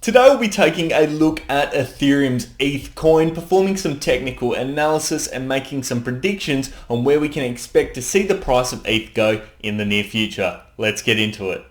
Today we'll be taking a look at Ethereum's ETH coin, performing some technical analysis and making some predictions on where we can expect to see the price of ETH go in the near future. Let's get into it.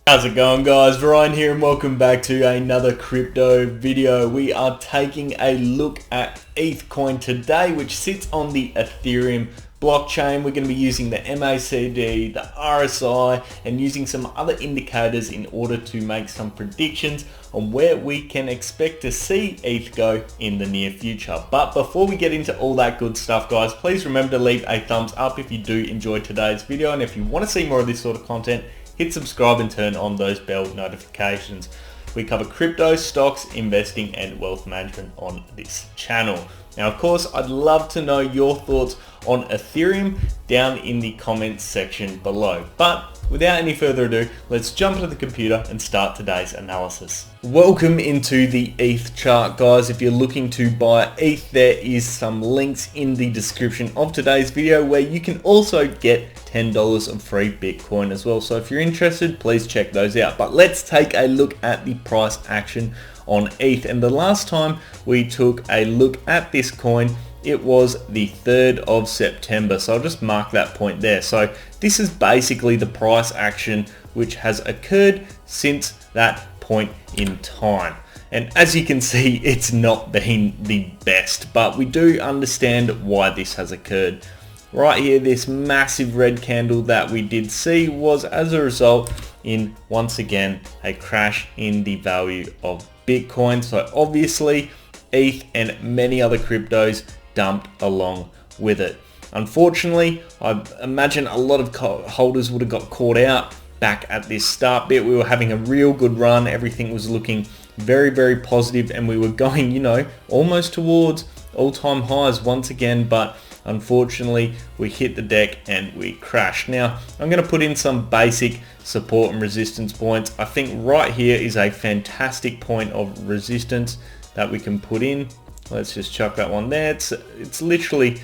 How's it going, guys? Ryan here and welcome back to another crypto video. We are taking a look at ETH coin today, which sits on the Ethereum blockchain. We're going to be using the MACD, the RSI, and using some other indicators in order to make some predictions on where we can expect to see ETH go in the near future. But before we get into all that good stuff, guys, please remember to leave a thumbs up if you do enjoy today's video, and if you want to see more of this sort of content, hit subscribe and turn on those bell notifications. We cover crypto, stocks, investing, and wealth management on this channel. Now, of course, I'd love to know your thoughts on Ethereum down in the comments section below. But without any further ado, let's jump into the computer and start today's analysis. Welcome into the ETH chart, guys. If you're looking to buy ETH, there is some links in the description of today's video where you can also get $10 of free Bitcoin as well. So if you're interested, please check those out. But let's take a look at the price action on ETH. And the last time we took a look at this coin, it was the 3rd of September. So I'll just mark that point there. So this is basically the price action which has occurred since that point in time. And as you can see, it's not been the best, but we do understand why this has occurred. Right here, this massive red candle that we did see was as a result in, once again, a crash in the value of Bitcoin. So obviously, ETH and many other cryptos dumped along with it. Unfortunately, I imagine a lot of holders would have got caught out back at this start bit. We were having a real good run. Everything was looking very, very positive, and we were going, almost towards all-time highs once again, but unfortunately, we hit the deck and we crashed. Now, I'm going to put in some basic support and resistance points. I think right here is a fantastic point of resistance that we can put in. Let's just chuck that one there. It's literally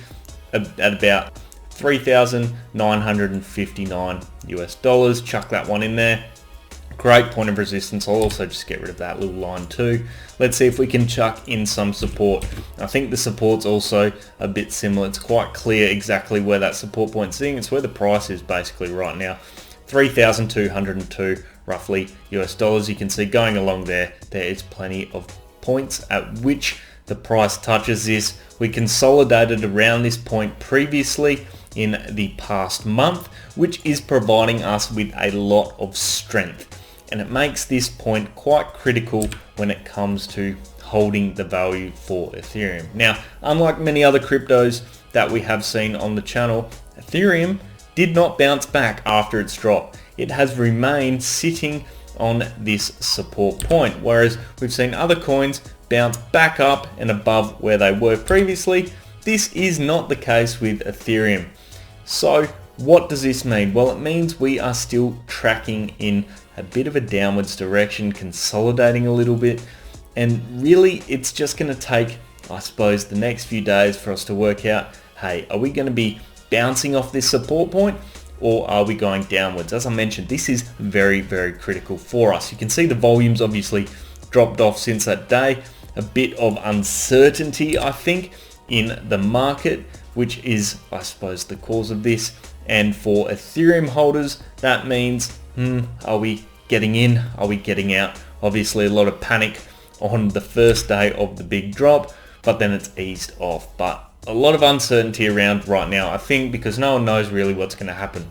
at about 3,959 US dollars. Chuck that one in there. Great point of resistance. I'll also just get rid of that little line too. Let's see if we can chuck in some support. I think the support's also a bit similar. It's quite clear exactly where that support point's sitting. It's where the price is basically right now. 3,202 roughly US dollars. You can see going along there is plenty of points at which the price touches this. We consolidated around this point previously in the past month, which is providing us with a lot of strength. And it makes this point quite critical when it comes to holding the value for Ethereum. Now, unlike many other cryptos that we have seen on the channel, Ethereum did not bounce back after its drop. It has remained sitting on this support point, whereas we've seen other coins bounce back up and above where they were previously. This is not the case with Ethereum. So what does this mean? Well, it means we are still tracking in a bit of a downwards direction, consolidating a little bit, and really it's just going to take, I suppose, the next few days for us to work out, hey, are we going to be bouncing off this support point, or are we going downwards? As I mentioned, this is very, very critical for us. You can see the volumes obviously dropped off since that day. A bit of uncertainty, I think, in the market, which is, I suppose, the cause of this. And for Ethereum holders, that means, are we getting in? Are we getting out? Obviously, a lot of panic on the first day of the big drop, but then it's eased off. But a lot of uncertainty around right now, I think, because no one knows really what's going to happen.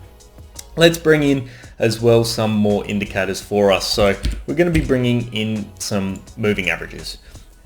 Let's bring in as well some more indicators for us. So we're going to be bringing in some moving averages.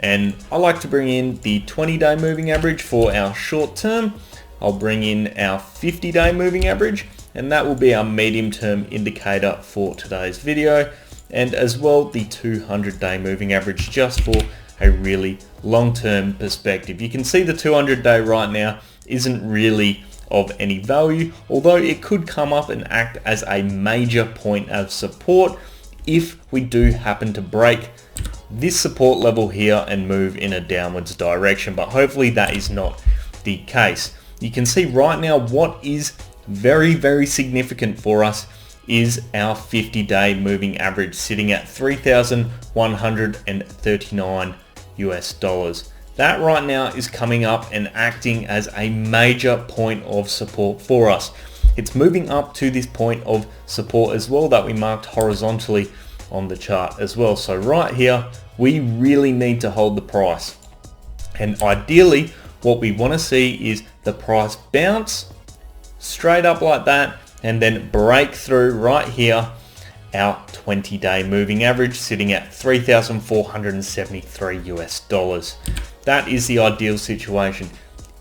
And I like to bring in the 20-day moving average for our short term. I'll bring in our 50-day moving average, and that will be our medium-term indicator for today's video. And as well, the 200-day moving average, just for a really long-term perspective. You can see the 200-day right now isn't really of any value, although it could come up and act as a major point of support if we do happen to break this support level here and move in a downwards direction, but hopefully that is not the case. you can see right now what is very, very significant for us is our 50-day moving average sitting at 3,139 US dollars. That right now is coming up and acting as a major point of support for us. It's moving up to this point of support as well that we marked horizontally on the chart as well. So right here, we really need to hold the price. And ideally, what we want to see is the price bounce straight up like that and then break through right here our 20-day moving average sitting at 3,473 US dollars. That is the ideal situation.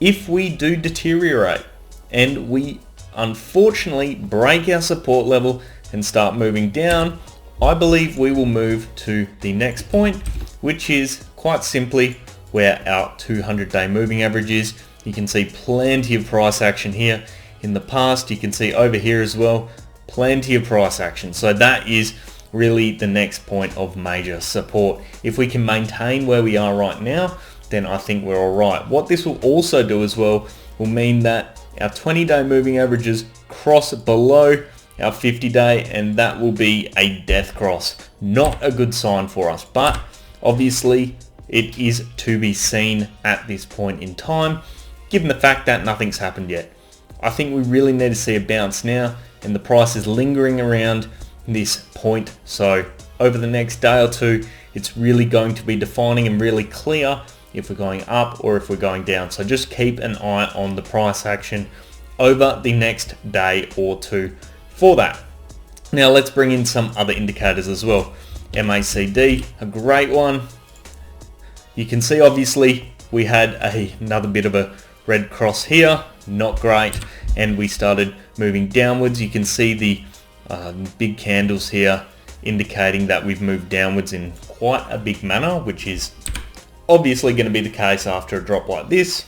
If we do deteriorate and we unfortunately break our support level and start moving down, I believe we will move to the next point, which is quite simply where our 200-day moving average is. You can see plenty of price action here in the past. You can see over here as well, plenty of price action. So that is really the next point of major support. If we can maintain where we are right now, then I think we're all right. What this will also do as well will mean that our 20-day moving averages cross below our 50-day, and that will be a death cross. Not a good sign for us, but obviously it is to be seen at this point in time, given the fact that nothing's happened yet. I think we really need to see a bounce now, and the price is lingering around this point. So over the next day or two, it's really going to be defining and really clear if we're going up or if we're going down. So just keep an eye on the price action over the next day or two for that. Now let's bring in some other indicators as well. MACD, a great one. You can see obviously we had another bit of a red cross here, not great, and we started moving downwards. You can see the big candles here indicating that we've moved downwards in quite a big manner, which is obviously going to be the case after a drop like this,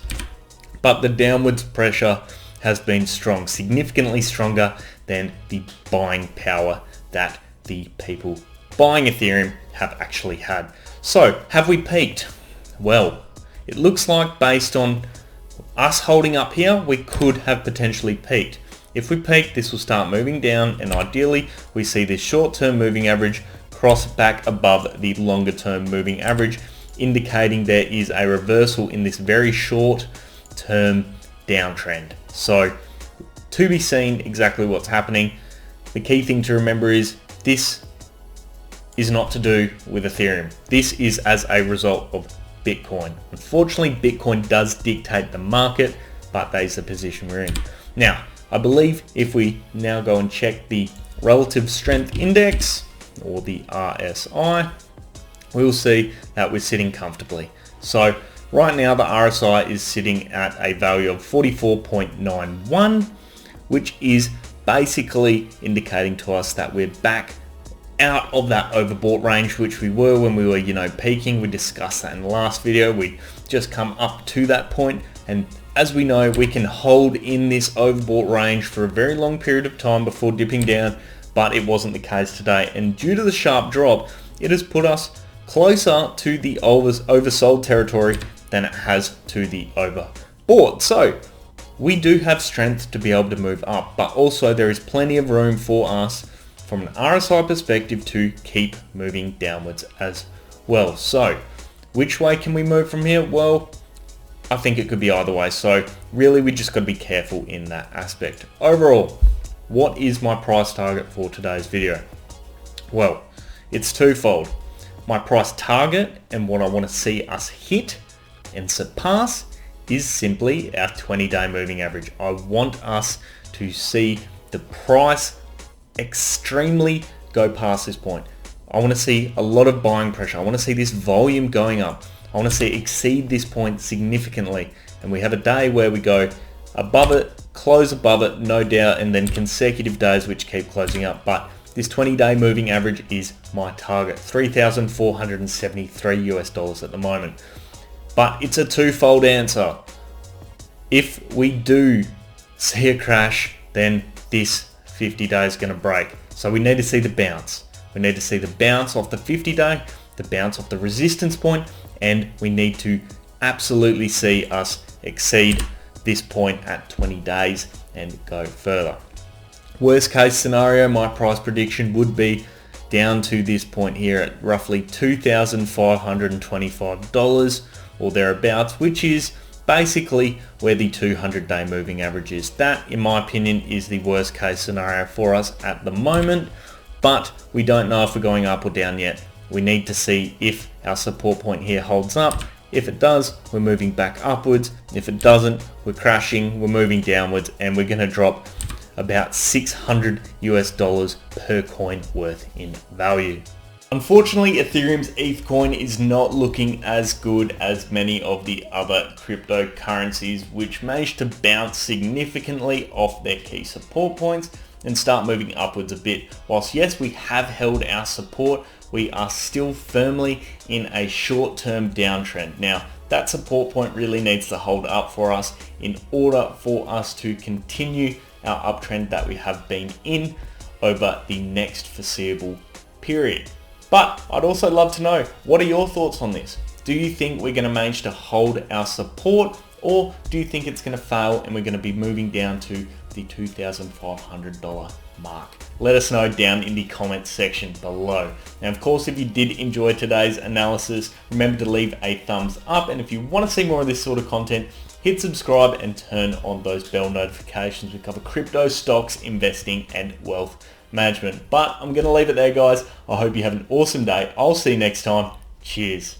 but the downwards pressure has been strong, significantly stronger than the buying power that the people buying Ethereum have actually had. So have we peaked? Well, it looks like based on us holding up here, we could have potentially peaked. If we peak, this will start moving down, and ideally we see this short-term moving average cross back above the longer-term moving average, indicating there is a reversal in this very short-term downtrend. So to be seen exactly what's happening. The key thing to remember is this is not to do with Ethereum. This is as a result of Bitcoin. Unfortunately, Bitcoin does dictate the market, but that is the position we're in. Now, I believe if we now go and check the relative strength index, or the RSI, we will see that we're sitting comfortably. So right now the RSI is sitting at a value of 44.91, which is basically indicating to us that we're back out of that overbought range, which we were when we were, peaking. We discussed that in the last video. We just come up to that point, and as we know, we can hold in this overbought range for a very long period of time before dipping down, but it wasn't the case today. And due to the sharp drop, it has put us closer to the oversold territory than it has to the overbought. So we do have strength to be able to move up, but also there is plenty of room for us from an RSI perspective to keep moving downwards as well. So which way can we move from here? Well, I think it could be either way. So really we just got to be careful in that aspect. Overall, what is my price target for today's video? Well, it's twofold. My price target and what I want to see us hit and surpass is simply our 20-day moving average. I want us to see the price extremely go past this point. I want to see a lot of buying pressure. I want to see this volume going up. I want to see it exceed this point significantly. And we have a day where we go above it, close above it, no doubt, and then consecutive days which keep closing up. But this 20-day moving average is my target, 3,473 US dollars at the moment. But it's a twofold answer. If we do see a crash, then this 50 days is going to break. So we need to see the bounce. We need to see the bounce off the 50-day, the bounce off the resistance point, and we need to absolutely see us exceed this point at 20 days and go further. Worst case scenario, my price prediction would be down to this point here at roughly $2,525 or thereabouts, which is basically where the 200-day moving average is. That, in my opinion, is the worst case scenario for us at the moment, but we don't know if we're going up or down yet. We need to see if our support point here holds up. If it does, we're moving back upwards. If it doesn't, we're crashing, we're moving downwards, and we're going to drop about $600 per coin worth in value. Unfortunately, Ethereum's ETH coin is not looking as good as many of the other cryptocurrencies, which managed to bounce significantly off their key support points and start moving upwards a bit. Whilst yes, we have held our support, we are still firmly in a short-term downtrend. Now, that support point really needs to hold up for us in order for us to continue our uptrend that we have been in over the next foreseeable period. But I'd also love to know, what are your thoughts on this? Do you think we're going to manage to hold our support, or do you think it's going to fail and we're going to be moving down to the $2,500 mark? Let us know down in the comments section below. Now, of course, if you did enjoy today's analysis, remember to leave a thumbs up. And if you want to see more of this sort of content, hit subscribe and turn on those bell notifications. We cover crypto, stocks, investing, and wealth management. But I'm going to leave it there, guys. I hope you have an awesome day. I'll see you next time. Cheers.